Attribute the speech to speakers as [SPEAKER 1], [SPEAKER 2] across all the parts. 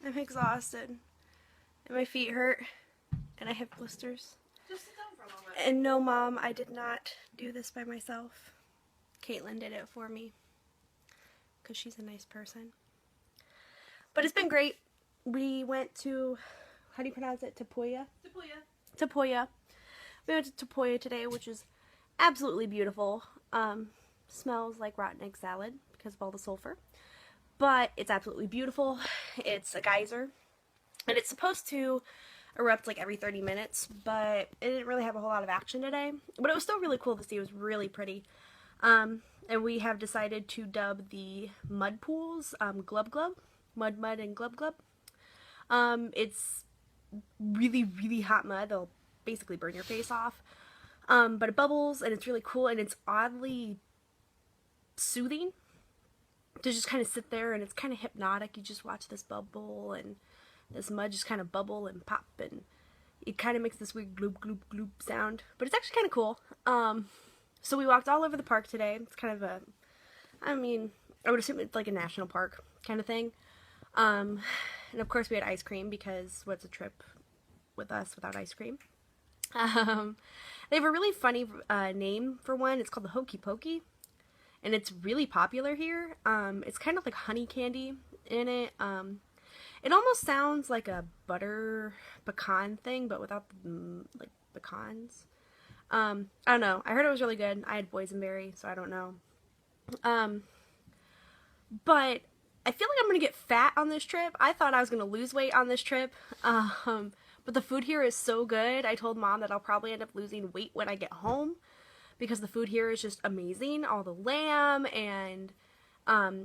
[SPEAKER 1] I'm exhausted. And my feet hurt. And I have blisters.
[SPEAKER 2] Just sit down for a moment.
[SPEAKER 1] And no, Mom, I did not do this by myself. Caitlin did it for me. Because she's a nice person. But it's been great. We went to, how do you pronounce it? Tapoya? Tapoya. We went to Tapoya today, which is absolutely beautiful. Smells like rotten egg salad because of all the sulfur. But it's absolutely beautiful. It's a geyser. And it's supposed to erupt like every 30 minutes, but it didn't really have a whole lot of action today. But it was still really cool to see. It was really pretty. And we have decided to dub the mud pools Glub Glub. Mud and Glub Glub. It's really, really hot mud. They'll basically burn your face off. But it bubbles, and it's really cool, and it's oddly soothing to just kind of sit there, and it's kind of hypnotic. You just watch this bubble, and this mud just kind of bubble and pop, and it kind of makes this weird gloop, gloop, gloop sound. But it's actually kind of cool. So we walked all over the park today. It's kind of a, I mean, I would assume it's like a national park kind of thing. And of course we had ice cream, because what's a trip with us without ice cream? They have a really funny name for one. It's called the Hokey Pokey, and it's really popular here. It's kind of like honey candy in it. It almost sounds like a butter pecan thing, but without the, like, pecans. I don't know. I heard it was really good. I had boysenberry, so I don't know. But I feel like I'm going to get fat on this trip. I thought I was going to lose weight on this trip. But the food here is so good. I told Mom that I'll probably end up losing weight when I get home, because the food here is just amazing. All the lamb, and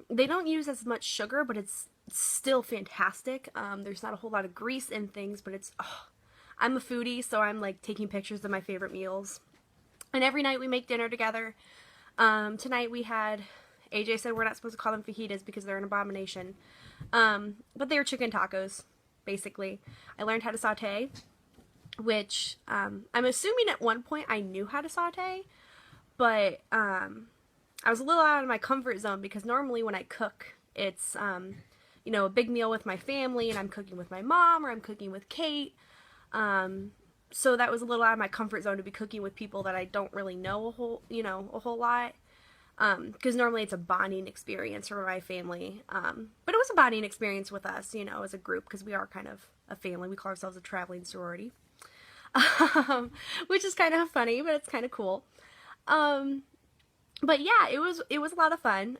[SPEAKER 1] they don't use as much sugar, but it's still fantastic. There's not a whole lot of grease in things, but it's, I'm a foodie, so I'm like taking pictures of my favorite meals. And every night we make dinner together. Tonight we had, AJ said we're not supposed to call them fajitas because they're an abomination. But they were chicken tacos, basically. I learned how to saute, which I'm assuming at one point I knew how to saute, but I was a little out of my comfort zone, because normally when I cook, it's you know, a big meal with my family, and I'm cooking with my mom, or I'm cooking with Kate. So that was a little out of my comfort zone to be cooking with people that I don't really know a whole lot. Because normally it's a bonding experience for my family. But it was a bonding experience with us, you know, as a group, because we are kind of a family. We call ourselves a traveling sorority. Which is kind of funny, but it's kind of cool. But yeah, it was a lot of fun.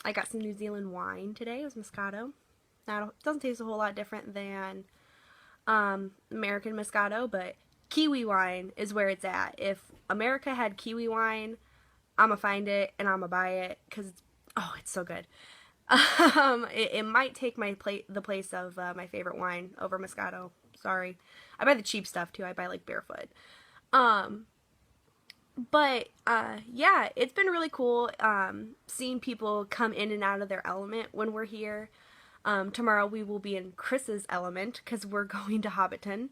[SPEAKER 1] I got some New Zealand wine today. It was Moscato. Now, it doesn't taste a whole lot different than American Moscato, but Kiwi wine is where it's at. If America had Kiwi wine, I'm gonna find it and I'm gonna buy it, because it's so good. It might take the place of my favorite wine over Moscato. Sorry. I buy the cheap stuff too. I buy like Barefoot. But yeah, it's been really cool seeing people come in and out of their element when we're here. Tomorrow we will be in Chris's element, because we're going to Hobbiton.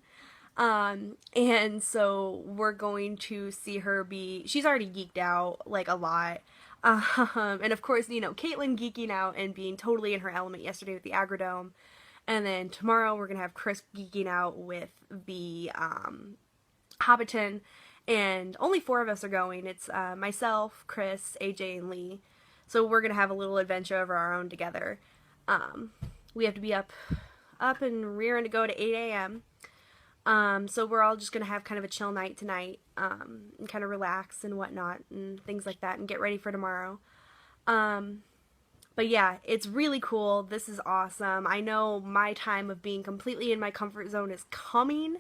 [SPEAKER 1] And so we're going to see her she's already geeked out, like, a lot. And of course, you know, Caitlin geeking out and being totally in her element yesterday with the Agrodome. And then tomorrow we're gonna have Chris geeking out with the, Hobbiton. And only 4 of us are going. It's, myself, Chris, AJ, and Lee. So we're gonna have a little adventure of our own together. We have to be up and rearing to go to 8 a.m. So we're all just going to have kind of a chill night tonight, and kind of relax and whatnot and things like that, and get ready for tomorrow. But yeah, it's really cool. This is awesome. I know my time of being completely in my comfort zone is coming.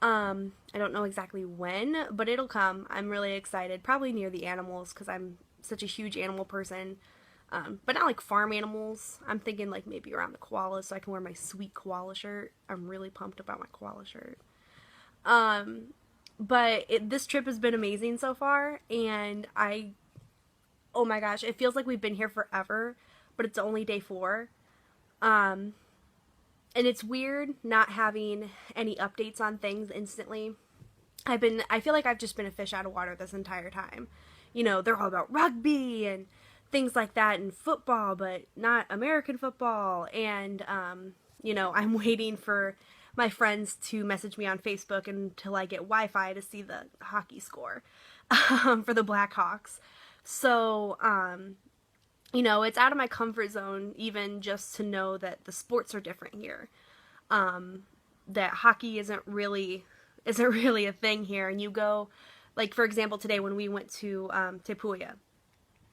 [SPEAKER 1] I don't know exactly when, but it'll come. I'm really excited. Probably near the animals, because I'm such a huge animal person. But not like farm animals. I'm thinking like maybe around the koalas, so I can wear my sweet koala shirt. I'm really pumped about my koala shirt. But this trip has been amazing so far, and oh my gosh, it feels like we've been here forever, but it's only day 4. And it's weird not having any updates on things instantly. I feel like I've just been a fish out of water this entire time. You know, they're all about rugby and things like that, and football, but not American football. And, You know, I'm waiting for my friends to message me on Facebook until I get Wi-Fi to see the hockey score for the Blackhawks. So, you know, it's out of my comfort zone even just to know that the sports are different here. That hockey isn't really a thing here. And you go, like for example, today when we went to Tepuya,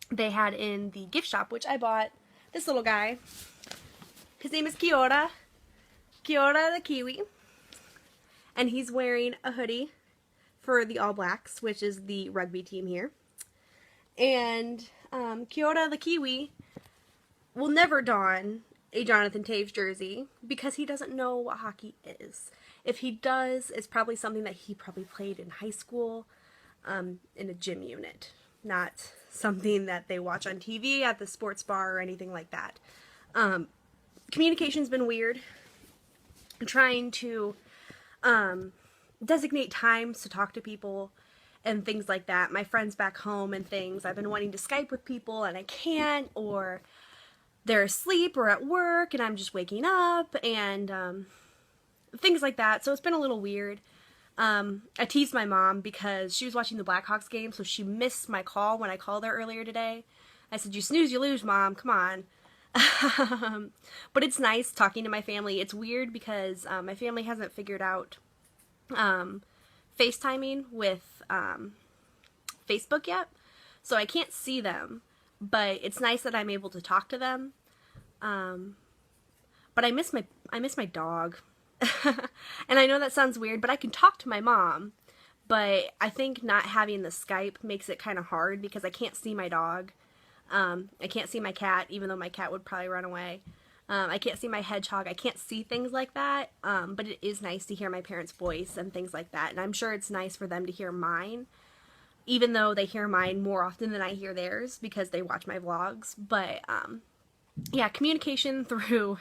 [SPEAKER 1] they had in the gift shop, which I bought this little guy. His name is Kiora the Kiwi, and he's wearing a hoodie for the All Blacks, which is the rugby team here. And Kiora the Kiwi will never don a Jonathan Toews jersey because he doesn't know what hockey is. If he does, it's probably something that he probably played in high school in a gym unit, not something that they watch on TV at the sports bar or anything like that. Communication's been weird. I'm trying to designate times to talk to people and things like that. My friends back home and things, I've been wanting to Skype with people and I can't, or they're asleep or at work and I'm just waking up, and things like that. So it's been a little weird. I teased my mom because she was watching the Blackhawks game, so she missed my call when I called her earlier today. I said, "You snooze, you lose, Mom. Come on." But it's nice talking to my family. It's weird because my family hasn't figured out FaceTiming with Facebook yet, so I can't see them. But it's nice that I'm able to talk to them. But I miss my dog. And I know that sounds weird, but I can talk to my mom. But I think not having the Skype makes it kind of hard because I can't see my dog. I can't see my cat, even though my cat would probably run away. I can't see my hedgehog. I can't see things like that. But it is nice to hear my parents' voice and things like that. And I'm sure it's nice for them to hear mine, even though they hear mine more often than I hear theirs because they watch my vlogs. But yeah, communication through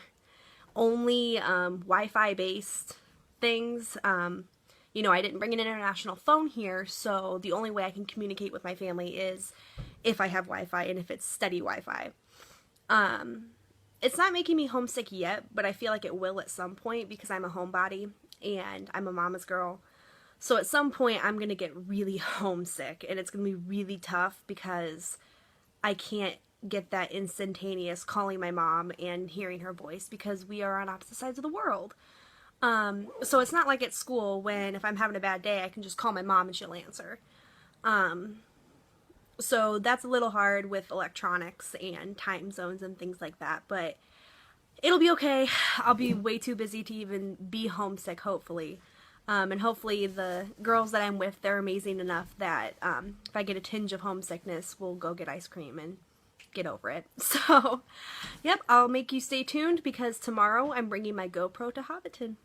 [SPEAKER 1] only Wi-Fi based things. You know, I didn't bring an international phone here, so the only way I can communicate with my family is if I have Wi-Fi and if it's steady Wi-Fi. It's not making me homesick yet, but I feel like it will at some point because I'm a homebody and I'm a mama's girl. So at some point I'm going to get really homesick, and it's going to be really tough because I can't get that instantaneous calling my mom and hearing her voice because we are on opposite sides of the world. So it's not like at school when if I'm having a bad day I can just call my mom and she'll answer. So that's a little hard with electronics and time zones and things like that, but it'll be okay. I'll be way too busy to even be homesick, hopefully. And hopefully the girls that I'm with, they're amazing enough that if I get a tinge of homesickness, we'll go get ice cream and get over it. So, yep, I'll make you stay tuned because tomorrow I'm bringing my GoPro to Hobbiton.